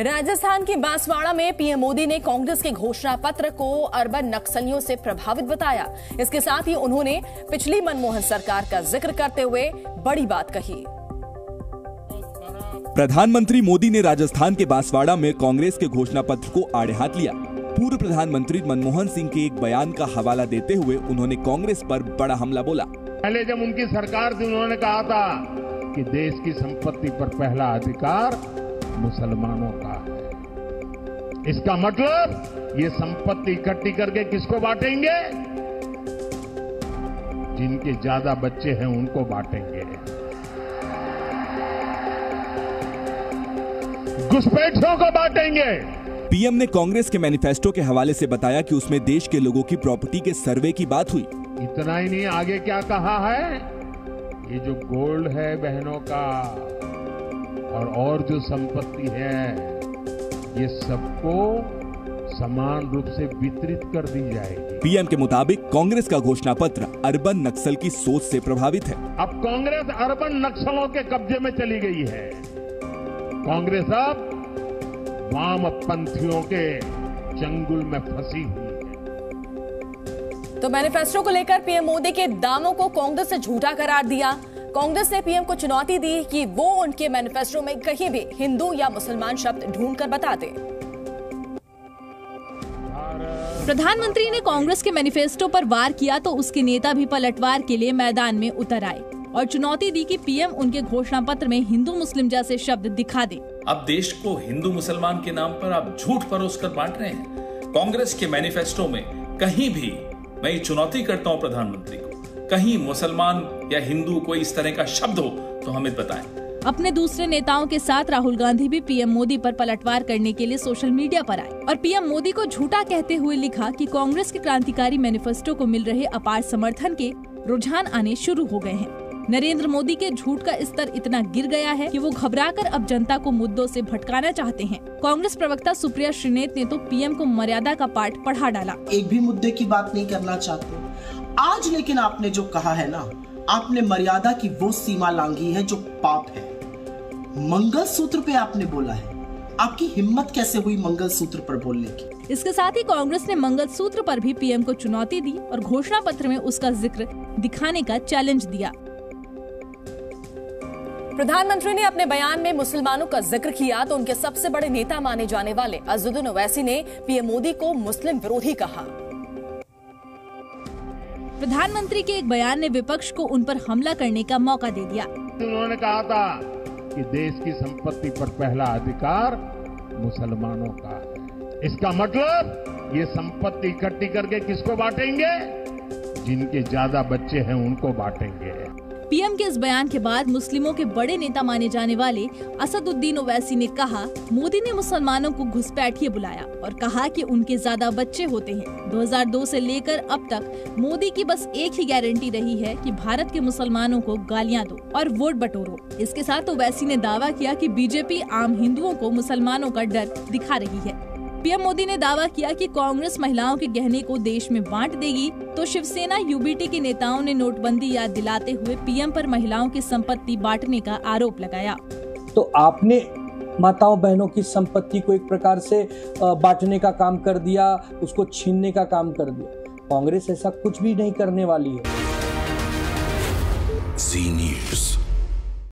राजस्थान के बांसवाड़ा में पीएम मोदी ने कांग्रेस के घोषणा पत्र को अर्बन नक्सलियों से प्रभावित बताया। इसके साथ ही उन्होंने पिछली मनमोहन सरकार का जिक्र करते हुए बड़ी बात कही। प्रधानमंत्री मोदी ने राजस्थान के बांसवाड़ा में कांग्रेस के घोषणा पत्र को आड़े हाथ लिया। पूर्व प्रधानमंत्री मनमोहन सिंह के एक बयान का हवाला देते हुए उन्होंने कांग्रेस पर बड़ा हमला बोला। पहले जब उनकी सरकार थी उन्होंने कहा था कि देश की संपत्ति पर पहला अधिकार मुसलमानों का है। इसका मतलब ये संपत्ति इकट्ठी करके किसको बांटेंगे? जिनके ज्यादा बच्चे हैं उनको बांटेंगे। घुसपैठियों को बांटेंगे। पीएम ने कांग्रेस के मैनिफेस्टो के हवाले से बताया कि उसमें देश के लोगों की प्रॉपर्टी के सर्वे की बात हुई। इतना ही नहीं, आगे क्या कहा है? ये जो गोल्ड है बहनों का और जो संपत्ति है ये सबको समान रूप से वितरित कर दी जाएगी। पीएम के मुताबिक कांग्रेस का घोषणा पत्र अर्बन नक्सल की सोच से प्रभावित है। अब कांग्रेस अर्बन नक्सलों के कब्जे में चली गई है। कांग्रेस अब वामपंथियों के चंगुल में फंसी हुई है। तो मैनिफेस्टो को लेकर पीएम मोदी के दावों को कांग्रेस ने झूठा करार दिया। कांग्रेस ने पीएम को चुनौती दी कि वो उनके मैनिफेस्टो में कहीं भी हिंदू या मुसलमान शब्द ढूंढकर बता दे। प्रधानमंत्री ने कांग्रेस के मैनिफेस्टो पर वार किया तो उसके नेता भी पलटवार के लिए मैदान में उतर आए और चुनौती दी कि पीएम उनके घोषणा पत्र में हिंदू मुस्लिम जैसे शब्द दिखा दे। अब देश को हिंदू मुसलमान के नाम पर आप झूठ परोसकर बांट रहे हैं। कांग्रेस के मैनिफेस्टो में कहीं भी, मैं ये चुनौती करता हूं प्रधानमंत्री को, कहीं मुसलमान या हिंदू कोई इस तरह का शब्द हो तो हमें बताएं। अपने दूसरे नेताओं के साथ राहुल गांधी भी पीएम मोदी पर पलटवार करने के लिए सोशल मीडिया पर आए और पीएम मोदी को झूठा कहते हुए लिखा कि कांग्रेस के क्रांतिकारी मैनिफेस्टो को मिल रहे अपार समर्थन के रुझान आने शुरू हो गए हैं। नरेंद्र मोदी के झूठ का स्तर इतना गिर गया है कि वो घबराकर अब जनता को मुद्दों से भटकाना चाहते हैं। कांग्रेस प्रवक्ता सुप्रिया श्रीनेत ने तो पीएम को मर्यादा का पाठ पढ़ा डाला। एक भी मुद्दे की बात नहीं करना चाहते आज, लेकिन आपने जो कहा है ना, आपने मर्यादा की वो सीमा लांघी है जो पाप है। मंगलसूत्र पे आपने बोला है, आपकी हिम्मत कैसे हुई मंगलसूत्र पर बोलने की? इसके साथ ही कांग्रेस ने मंगलसूत्र पर भी पीएम को चुनौती दी और घोषणा पत्र में उसका जिक्र दिखाने का चैलेंज दिया। प्रधानमंत्री ने अपने बयान में मुसलमानों का जिक्र किया तो उनके सबसे बड़े नेता माने जाने वाले अज़दुद्दीन ओवैसी ने पीएम मोदी को मुस्लिम विरोधी कहा। प्रधानमंत्री के एक बयान ने विपक्ष को उन पर हमला करने का मौका दे दिया। उन्होंने कहा था कि देश की संपत्ति पर पहला अधिकार मुसलमानों का है। इसका मतलब ये संपत्ति इकट्ठी करके किसको बांटेंगे? जिनके ज्यादा बच्चे हैं उनको बांटेंगे। पीएम के इस बयान के बाद मुस्लिमों के बड़े नेता माने जाने वाले असदुद्दीन ओवैसी ने कहा, मोदी ने मुसलमानों को घुसपैठिए बुलाया और कहा कि उनके ज्यादा बच्चे होते हैं। 2002 से लेकर अब तक मोदी की बस एक ही गारंटी रही है कि भारत के मुसलमानों को गालियां दो और वोट बटोरो। इसके साथ ओवैसी ने दावा किया कि बीजेपी आम हिंदुओं को मुसलमानों का डर दिखा रही है। पीएम मोदी ने दावा किया कि कांग्रेस महिलाओं के गहने को देश में बांट देगी, तो शिवसेना यूबीटी के नेताओं ने नोटबंदी याद दिलाते हुए पीएम पर महिलाओं की संपत्ति बांटने का आरोप लगाया। तो आपने माताओं बहनों की संपत्ति को एक प्रकार से बांटने का काम कर दिया, उसको छीनने का काम कर दिया। कांग्रेस ऐसा कुछ भी नहीं करने वाली है।